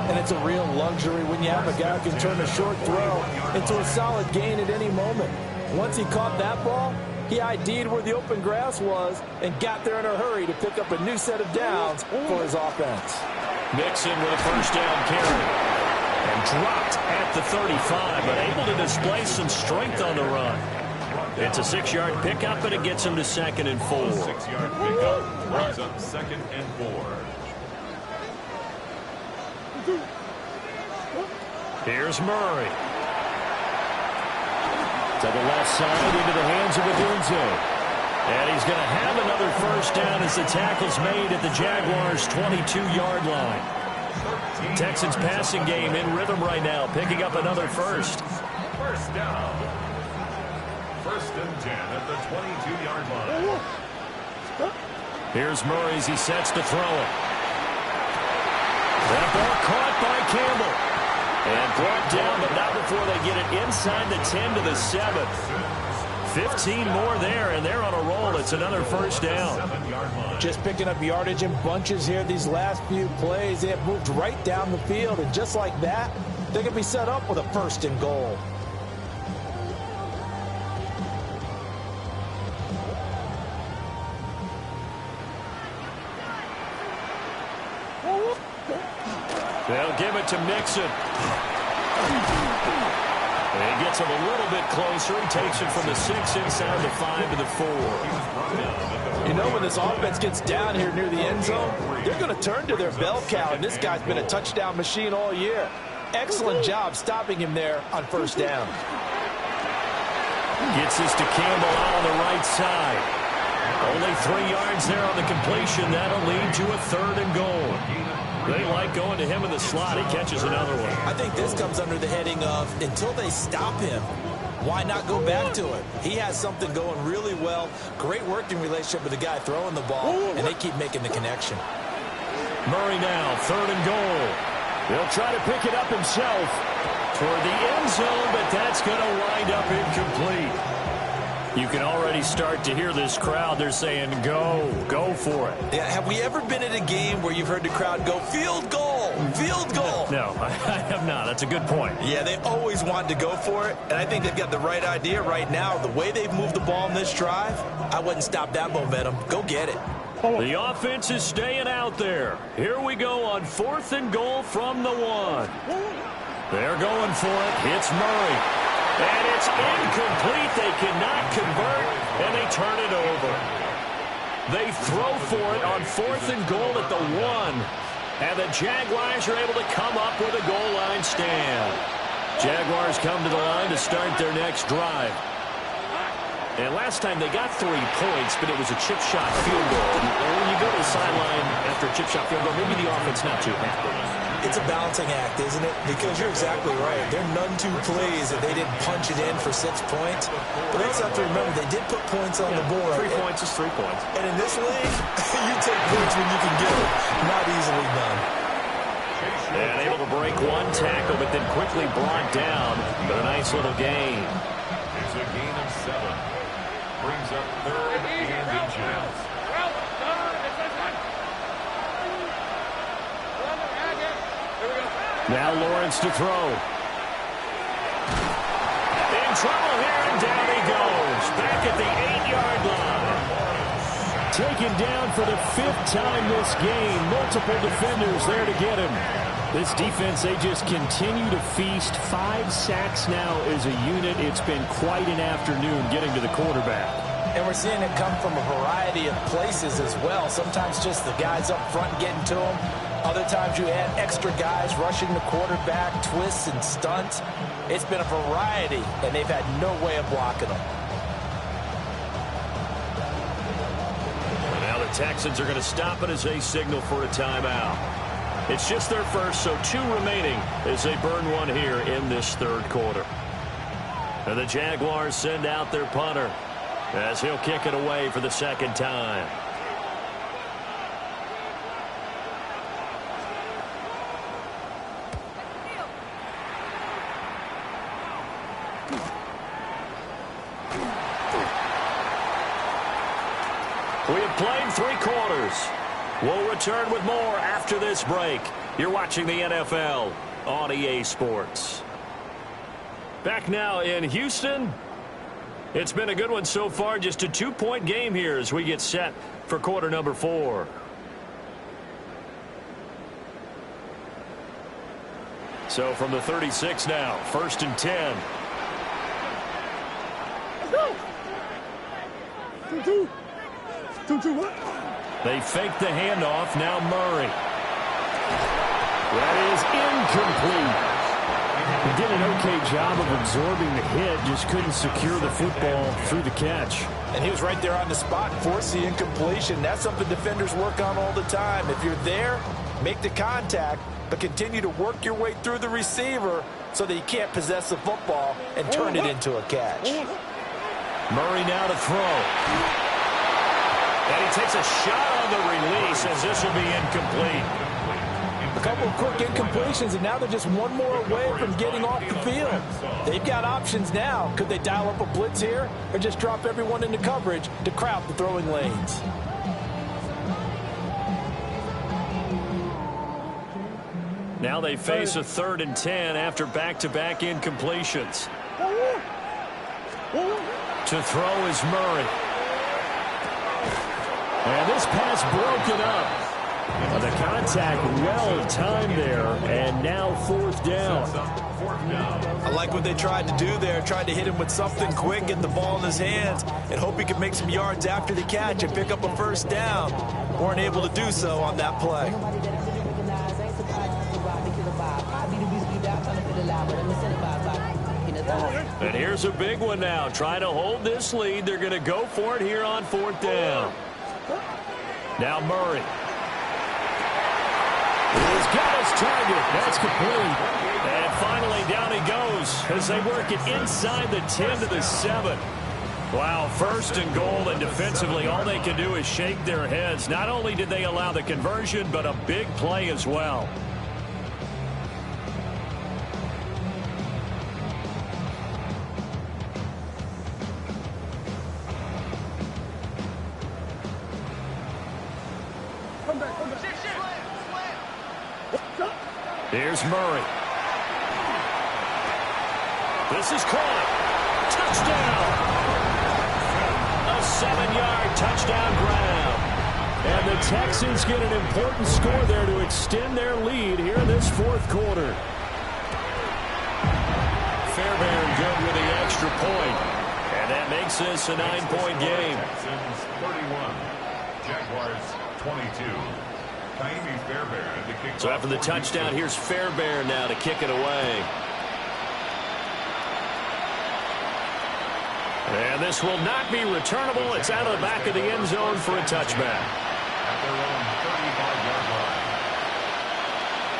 And it's a real luxury when you have a guy who can turn a short throw into a solid gain at any moment. Once he caught that ball, he ID'd where the open grass was and got there in a hurry to pick up a new set of downs for his offense. Mixon with a first down carry. And dropped at the 35, but able to display some strength on the run. It's a 6-yard pickup, and it gets him to 2nd and 4. 6-yard pickup brings up 2nd and 4. Here's Murray. To the left side, into the hands of Odunze. And he's going to have another first down as the tackle's made at the Jaguars' 22-yard line. Texans passing game in rhythm right now, picking up another first. First down. 1st and 10 at the 22-yard line. Here's Murray as he sets to throw it. That ball caught by Campbell. And brought down, but not before they get it inside the 10 to the 7. 15 more there, and they're on a roll. It's another first down. Just picking up yardage in bunches here these last few plays. They have moved right down the field, and just like that, they can be set up with a 1st and goal. They'll give it to Mixon. And he gets him a little bit closer. He takes it from the 6 inside the 5 to the 4. You know, when this offense gets down here near the end zone, they're going to turn to their bell cow, and this guy's been a touchdown machine all year. Excellent job stopping him there on 1st down. Gets this to Campbell out on the right side. Only 3 yards there on the completion. That'll lead to a 3rd and goal. They like going to him in the slot. He catches another one. I think this comes under the heading of, until they stop him, why not go back to it? He has something going really well. Great working relationship with the guy throwing the ball, and they keep making the connection. Murray now, 3rd and goal. He'll try to pick it up himself toward the end zone, but that's going to wind up incomplete. You can already start to hear this crowd. They're saying, go for it. Yeah, have we ever been at a game where you've heard the crowd go, field goal, field goal? No, I have not. That's a good point. Yeah, they always wanted to go for it, and I think they've got the right idea right now. The way they've moved the ball in this drive, I wouldn't stop that momentum. Go get it. The offense is staying out there. Here we go on 4th and goal from the 1. They're going for it. It's Murray. And it's incomplete. They cannot convert, and they turn it over. They throw for it on 4th and goal at the 1. And the Jaguars are able to come up with a goal line stand. Jaguars come to the line to start their next drive. And last time they got 3 points, but it was a chip shot field goal. And when you go to the sideline after a chip shot field goal, maybe the offense not too happy. It's a balancing act, isn't it? Because you're exactly right. There are none 2 plays that they didn't punch it in for 6 points. But they also have to remember they did put points on the board. 3 points is 3 points. And in this league, you take points when you can get them. Not easily done. And able to break 1 tackle, but then quickly brought down. But a nice little gain. It's a gain of 7. Brings up 3rd and inches. Now Lawrence to throw. In trouble here, and down he goes. Back at the 8-yard line. Taken down for the 5th time this game. Multiple defenders there to get him. This defense, they just continue to feast. 5 sacks now as a unit. It's been quite an afternoon getting to the quarterback. And we're seeing it come from a variety of places as well. Sometimes just the guys up front getting to him. Other times you add extra guys rushing the quarterback, twists and stunts. It's been a variety, and they've had no way of blocking them. Texans are going to stop it as they signal for a timeout. It's just their first, so 2 remaining as they burn one here in this third quarter. And the Jaguars send out their punter as he'll kick it away for the second time. We have played 3 quarters. We'll return with more after this break. You're watching the NFL on EA Sports. Back now in Houston. It's been a good one so far. Just a 2-point game here as we get set for quarter number 4. So from the 36 now, 1st and 10. They fake the handoff. Now Murray. That is incomplete. He did an okay job of absorbing the hit, just couldn't secure the football through the catch. And he was right there on the spot, forced the incompletion. That's something defenders work on all the time. If you're there, make the contact, but continue to work your way through the receiver so that you can't possess the football and turn it into a catch. Murray now to throw. And he takes a shot on the release as this will be incomplete. A couple of quick incompletions, and now they're just one more away from getting off the field. They've got options now. Could they dial up a blitz here or just drop everyone into coverage to crowd the throwing lanes? Now they face a 3rd and 10 after back-to-back incompletions. To throw is Murray. And this pass broken up. The contact well timed there, and now 4th down. I like what they tried to do there. Tried to hit him with something quick, get the ball in his hands, and hope he could make some yards after the catch and pick up a 1st down. Weren't able to do so on that play. And here's a big one now. Trying to hold this lead. They're going to go for it here on 4th down. Now Murray. He's got his target. That's complete. And finally down he goes as they work it inside the 10 to the 7. Wow, 1st and goal, and defensively all they can do is shake their heads. Not only did they allow the conversion, but a big play as well. Here's Murray. This is caught. Touchdown. A 7-yard touchdown grab. And the Texans get an important score there to extend their lead here in this 4th quarter. Fairbairn good with the extra point. And that makes this a 9-point game. Texans 31, Jaguars 22. So after the touchdown, here's Fairbairn now to kick it away. And this will not be returnable. It's out of the back of the end zone for a touchback. At their own 35-yard line.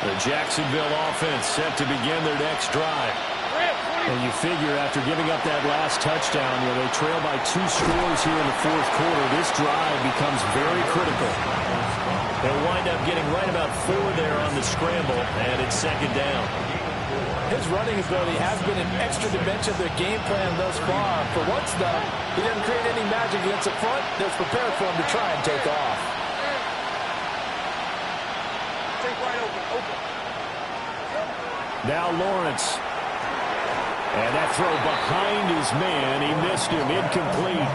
The Jacksonville offense set to begin their next drive. And you figure after giving up that last touchdown, they trail by 2 scores here in the 4th quarter. This drive becomes very critical. They'll wind up getting right about 4 there on the scramble, and it's 2nd down. His running ability has been an extra dimension of their game plan thus far. For once, though, he didn't create any magic against the front. They're prepared for him to try and take off. Take right open. Now Lawrence. And that throw behind his man. He missed him. Incomplete.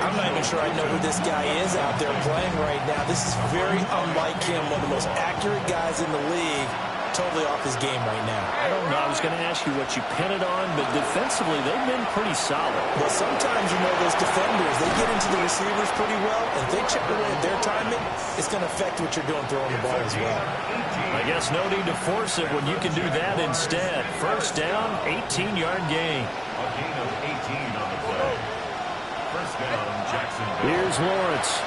I'm not even sure I know who this guy is out there playing right now. This is very unlike him, one of the most accurate guys in the league. Totally off his game right now. I don't know. I was going to ask you what you pin it on, but defensively, they've been pretty solid. Well, sometimes, those defenders, they get into the receivers pretty well, and if they chip away at their timing, it's going to affect what you're doing throwing the ball as well. I guess no need to force it when you can do that instead. 1st down, 18-yard gain. A gain of 18 on the play. 1st down, Jacksonville. Here's Lawrence.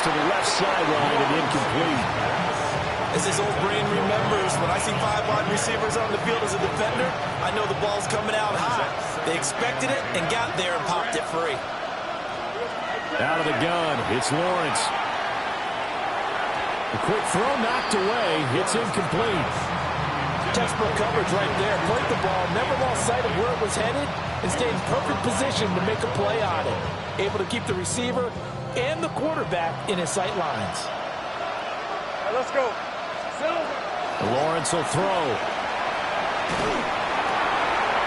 to the left sideline and incomplete. As his old brain remembers, when I see 5 wide receivers on the field as a defender, I know the ball's coming out high. They expected it and got there and popped it free. Out of the gun, it's Lawrence. The quick throw knocked away. It's incomplete. Textbook coverage right there. Played the ball, never lost sight of where it was headed, and stayed in perfect position to make a play on it. Able to keep the receiver and the quarterback in his sight lines. All right, let's go. Lawrence will throw.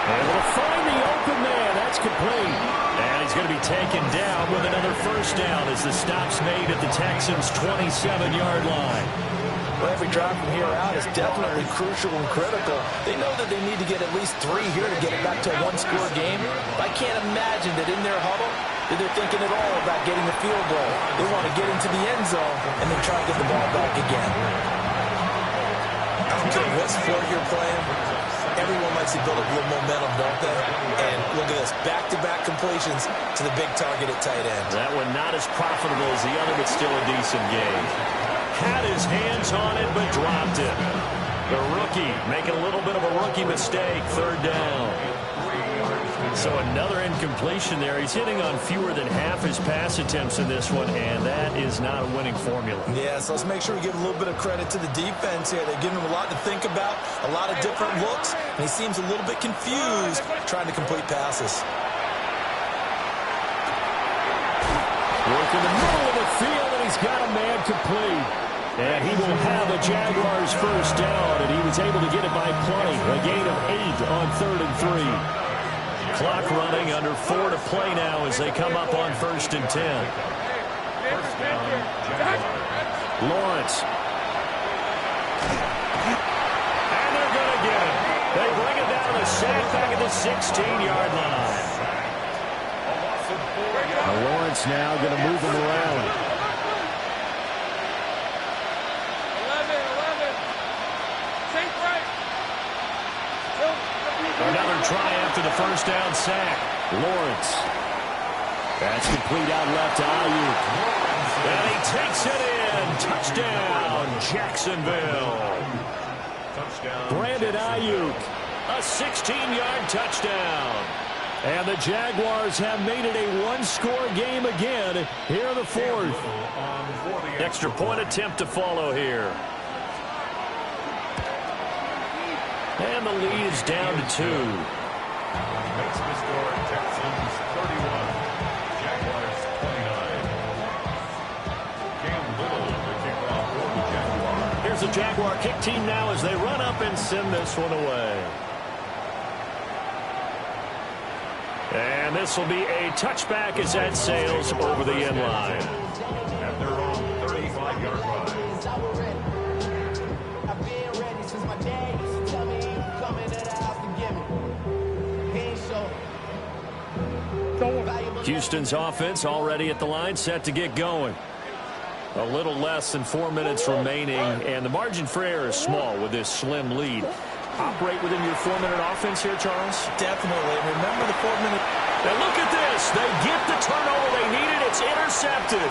Able to find the open man. That's complete. And he's going to be taken down with another first down as the stop's made at the Texans' 27-yard line. Well, every drive from here out is definitely crucial and critical. They know that they need to get at least 3 here to get it back to a one-score game. But I can't imagine that in their huddle that they're thinking at all about getting a field goal. They want to get into the end zone and then try to get the ball back again. I don't care what sport you're playing. Everyone likes to build up a little momentum, don't they? And look at this, back-to-back completions to the big target at tight end. That one not as profitable as the other, but still a decent game. Had his hands on it, but dropped it. The rookie making a little bit of a rookie mistake, third down. So another incompletion there. He's hitting on fewer than half his pass attempts in this one, and that is not a winning formula. Yeah, so let's make sure we give a little bit of credit to the defense here. They're giving him a lot to think about, a lot of different looks, and he seems a little bit confused trying to complete passes. Work in the middle of the field, and he's got a man complete. And he will have the Jaguars' first down, and he was able to get it by plenty. A gain of 8 on 3rd and 3. Clock running, under 4 to play now as they come up on 1st and 10. First down, Jaguars. Lawrence. And they're going to get him. They bring it down to the sack back at the 16-yard line. Now Lawrence now going to move him around. 11. Take right. Another try after the first down sack. Lawrence. That's complete out left to Ayuk. And he takes it in. Touchdown, Jacksonville. Touchdown. Brandon Ayuk. A 16-yard touchdown. And the Jaguars have made it a one-score game again here in the 4th. Extra point attempt to follow here. And the lead is down to 2. Makes the score Texans 31, Jaguars 29. Cam Little to kick off for the Jaguars. Here's the Jaguar kick team now as they run up and send this one away. And this will be a touchback as that sails over the end line. At their own 35-yard line. Houston's offense already at the line, set to get going. A little less than 4 minutes remaining, and the margin for error is small with this slim lead. Operate within your 4-minute offense here, Charles? Definitely. Remember the 4-minute. And look at this. They get the turnover they needed. It's intercepted.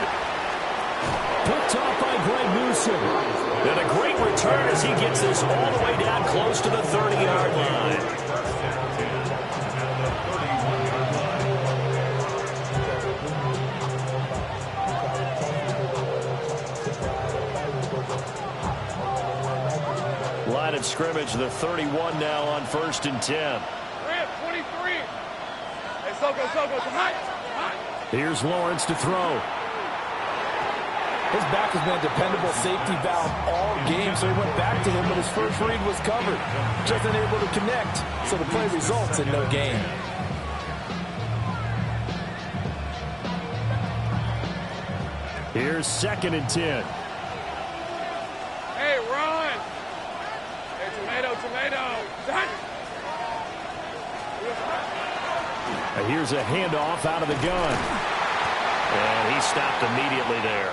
Picked off by Greg Newsom. And a great return as he gets this all the way down close to the 30-yard line. Line of scrimmage, the 31 now on 1st and 10. 23. Hey, Soko, come on. Here's Lawrence to throw. His back has been a dependable safety valve all game, so he went back to him, but his first read was covered. Just unable to connect, so the play results in no gain. Here's 2nd and 10. Hey, run. Hey, tomato. Here's a handoff out of the gun. And he stopped immediately there.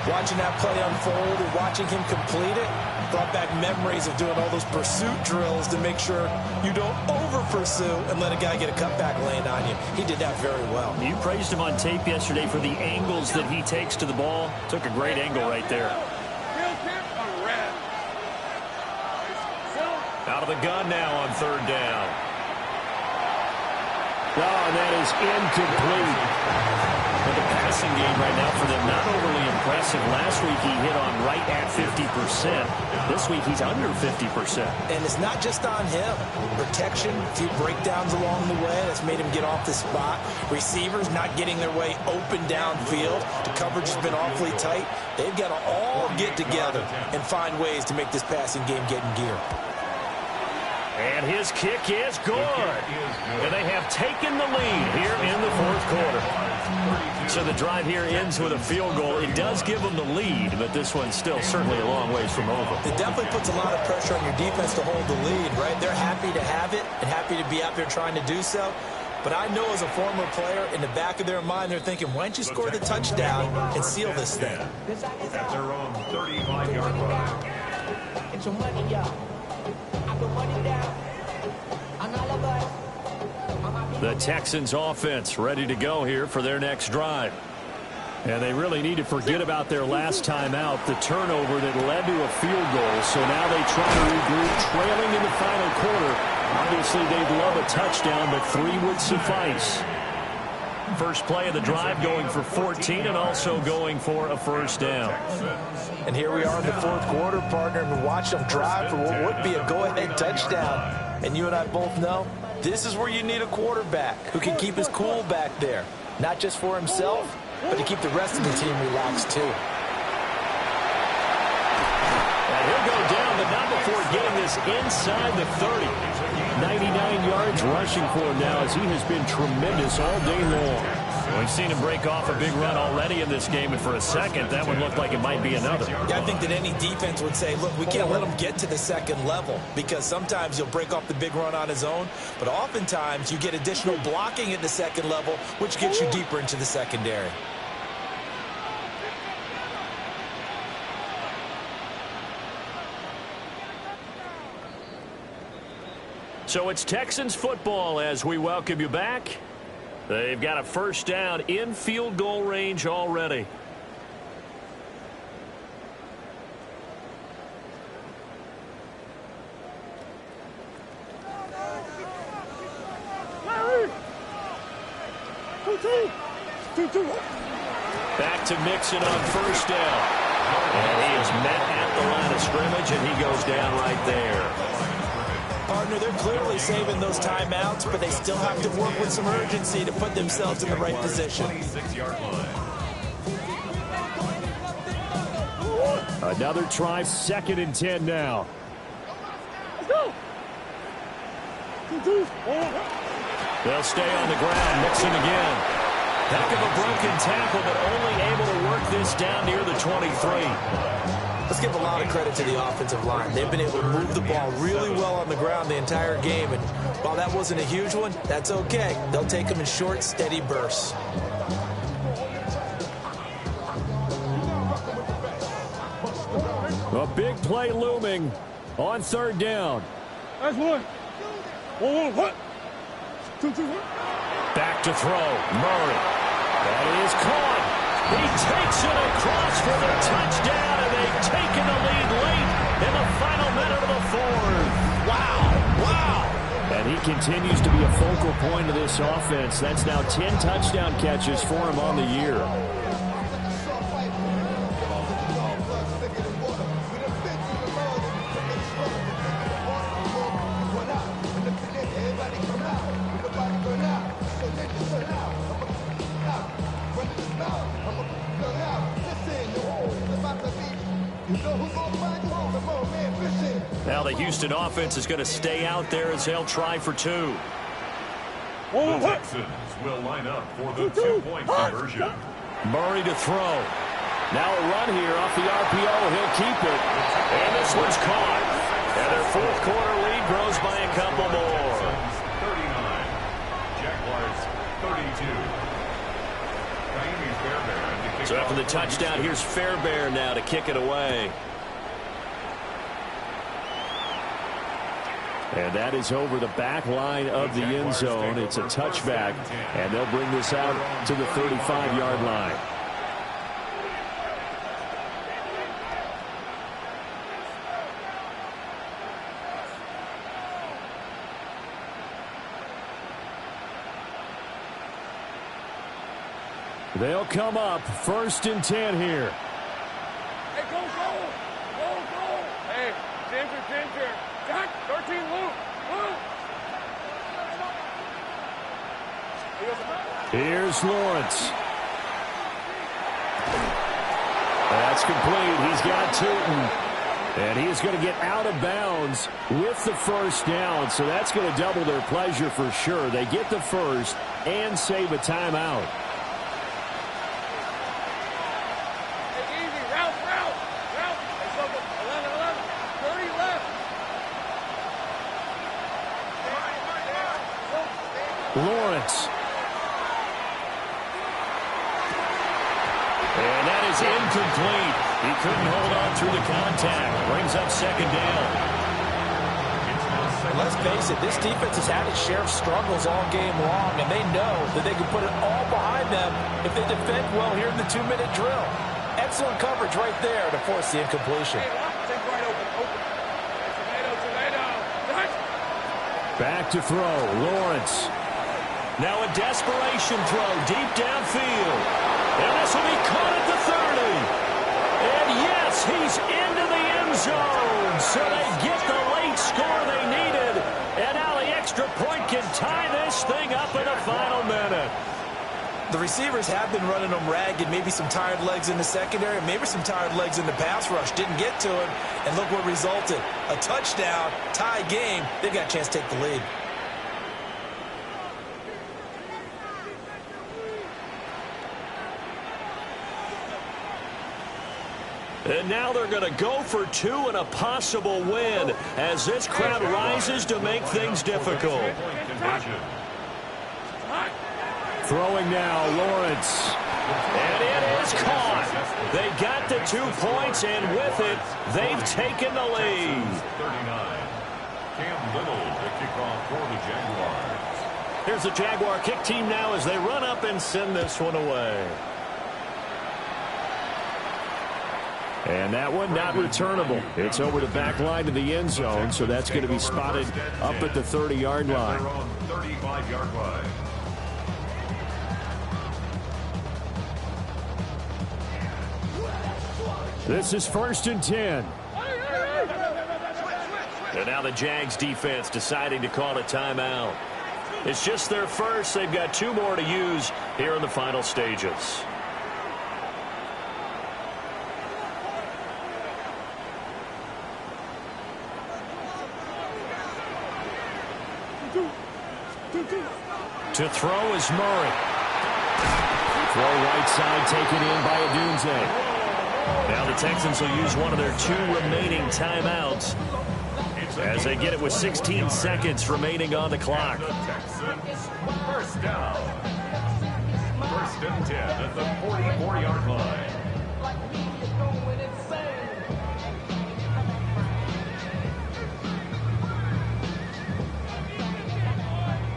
Watching that play unfold and watching him complete it brought back memories of doing all those pursuit drills to make sure you don't over-pursue and let a guy get a cutback lane on you. He did that very well. You praised him on tape yesterday for the angles that he takes to the ball. Took a great angle right there. Out of the gun now on third down. Oh, and that is incomplete. But the passing game right now for them, not overly impressive. Last week he hit on right at 50%. This week he's under 50%. And it's not just on him. Protection, a few breakdowns along the way. That's made him get off the spot. Receivers not getting their way open downfield. The coverage has been awfully tight. They've got to all get together and find ways to make this passing game get in gear. And his kick is good. And they have taken the lead here in the fourth quarter. So the drive here ends with a field goal. It does give them the lead, but this one's still certainly a long ways from over. It definitely puts a lot of pressure on your defense to hold the lead, right? They're happy to have it and happy to be out there trying to do so. But I know as a former player, in the back of their mind, they're thinking, why don't you score the touchdown and seal this thing? At their own 35-yard line. It's your money, y'all. I put money down on all of us. The Texans offense ready to go here for their next drive. And they really need to forget about their last time out, the turnover that led to a field goal. So now they try to regroup, trailing in the final quarter. Obviously, they'd love a touchdown, but 3 would suffice. First play of the drive going for 14 and also going for a first down. And here we are in the fourth quarter, partner, and we watch them drive for what would be a go-ahead touchdown. And you and I both know this is where you need a quarterback who can keep his cool back there. Not just for himself, but to keep the rest of the team relaxed too. And he'll go down, but not before getting this inside the 30. 99 yards rushing for him now as he has been tremendous all day long. We've seen him break off a big run already in this game, and for a second, that one looked like it might be another. Yeah, I think that any defense would say, look, we can't let him get to the second level because sometimes he'll break off the big run on his own, but oftentimes you get additional blocking at the second level, which gets you deeper into the secondary. So it's Texans football as we welcome you back. They've got a first down in field goal range already. Back to Mixon on first down. And he is met at the line of scrimmage, and he goes down right there. Partner, they're clearly saving those timeouts, but they still have to work with some urgency to put themselves in the right position. 26-yard line. Another try, 2nd and 10 now. They'll stay on the ground, Mixon again. Heck of a broken tackle, but only able to work this down near the 23. Let's give a lot of credit to the offensive line. They've been able to move the ball really well on the ground the entire game. And while that wasn't a huge one, that's okay. They'll take them in short, steady bursts. A big play looming on third down. That's one. What? Two. Back to throw. Murray. That is caught. He takes it across for the touchdown, and they've taken the lead late in the final minute of the fourth. Wow. And he continues to be a focal point of this offense. That's now 10 touchdown catches for him on the year. Now the Houston offense is going to stay out there as they'll try for 2. The Texans will line up for the 2-point conversion. Murray to throw. Now a run here off the RPO. He'll keep it. And this one's caught. And their fourth quarter lead grows by a couple more. 39. Jaguars 32. So after the touchdown, here's Fairbairn now to kick it away. And that is over the back line of the end zone. It's a touchback, and they'll bring this out to the 35-yard line. They'll come up 1st and 10 here. Hey, go, go! Go, go! Hey, Ginger! Jack, 13, Luke! Here's Lawrence. That's complete. He's got Tootin. And he's going to get out of bounds with the first down. So that's going to double their pleasure for sure. They get the first and save a timeout. Lawrence. And that is incomplete. He couldn't hold on through the contact. Brings up 2nd down. Let's face it, this defense has had its share of struggles all game long, and they know that they can put it all behind them if they defend well here in the 2-minute drill. Excellent coverage right there to force the incompletion. Back to throw. Lawrence. Now a desperation throw deep downfield. And this will be caught at the 30. And yes, he's into the end zone. So they get the late score they needed. And now the extra point can tie this thing up in the final minute. The receivers have been running them ragged. Maybe some tired legs in the secondary, maybe some tired legs in the pass rush. Didn't get to him. And look what resulted. A touchdown, tie game. They've got a chance to take the lead. And now they're going to go for 2 and a possible win as this crowd rises to make things difficult. Throwing now, Lawrence. And it is caught. They got the 2 points, and with it, they've taken the lead. 39. Cam Little to kick off for the Jaguars. Here's the Jaguar kick team now as they run up and send this one away. And that one not returnable. It's over the back line of the end zone, so that's going to be spotted up at the 30-yard line. 35-yard line. This is 1st and 10. And now the Jags defense deciding to call a timeout. It's just their first. They've got 2 more to use here in the final stages. To throw is Murray. Throw right side taken in by Adunze. Now the Texans will use one of their 2 remaining timeouts as they get it with 16 seconds remaining on the clock. Texans, first down. 1st and 10 at the 44-yard line.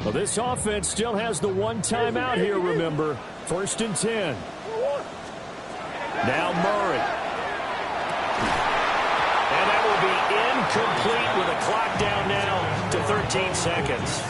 Well, this offense still has the 1 timeout here, remember. 1st and 10. Now Murray. And that will be incomplete with a clock down now to 13 seconds.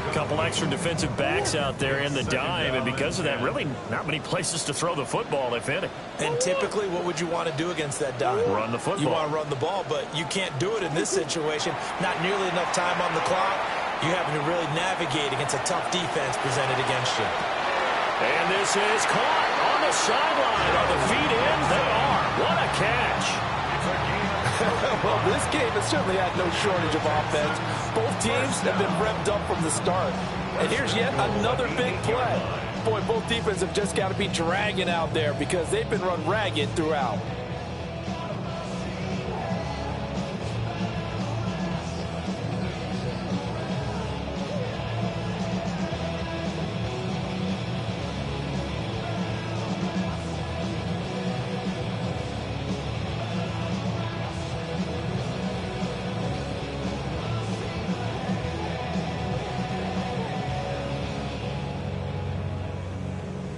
A couple extra defensive backs out there in the dime, and because of that, really not many places to throw the football, if any. And typically, what would you want to do against that dime? Run the football. You want to run the ball, but you can't do it in this situation. Not nearly enough time on the clock. You having to really navigate against a tough defense presented against you. And this is caught on the sideline. Are the feet in? They are. What a catch. Well, this game has certainly had no shortage of offense. Both teams have been revved up from the start. And here's yet another big play. Boy, both defenses have just got to be dragging out there because they've been run ragged throughout.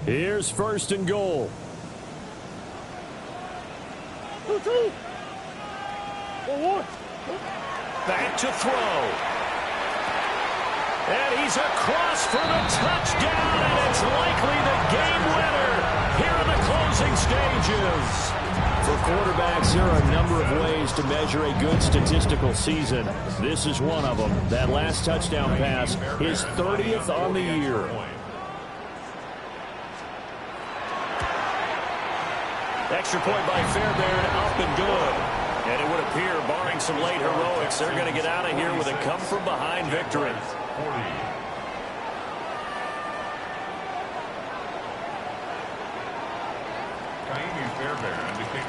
Here's first and goal. 2-2. 1-1. Back to throw. And he's across for the touchdown, and it's likely the game winner here in the closing stages. For quarterbacks, there are a number of ways to measure a good statistical season. This is one of them. That last touchdown pass, his 30th on the year. Extra point by Fairbairn, up and good. And it would appear, barring some late heroics, they're going to get out of here with a come-from-behind victory.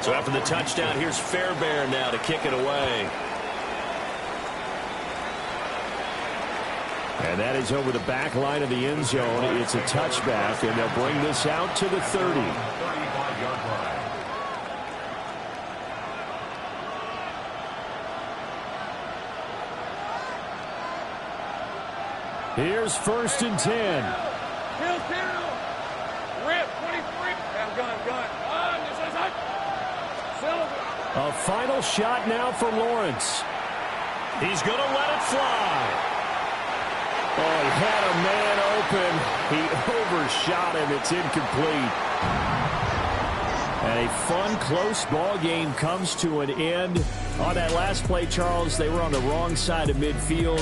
So after the touchdown, here's Fairbairn now to kick it away. And that is over the back line of the end zone. It's a touchback, and they'll bring this out to the 30. Here's first and 10. Kill. Rip, 23. Gun. A final shot now for Lawrence. He's going to let it fly. Oh, he had a man open. He overshot him. It's incomplete. And a fun, close ball game comes to an end. On that last play, Charles, they were on the wrong side of midfield.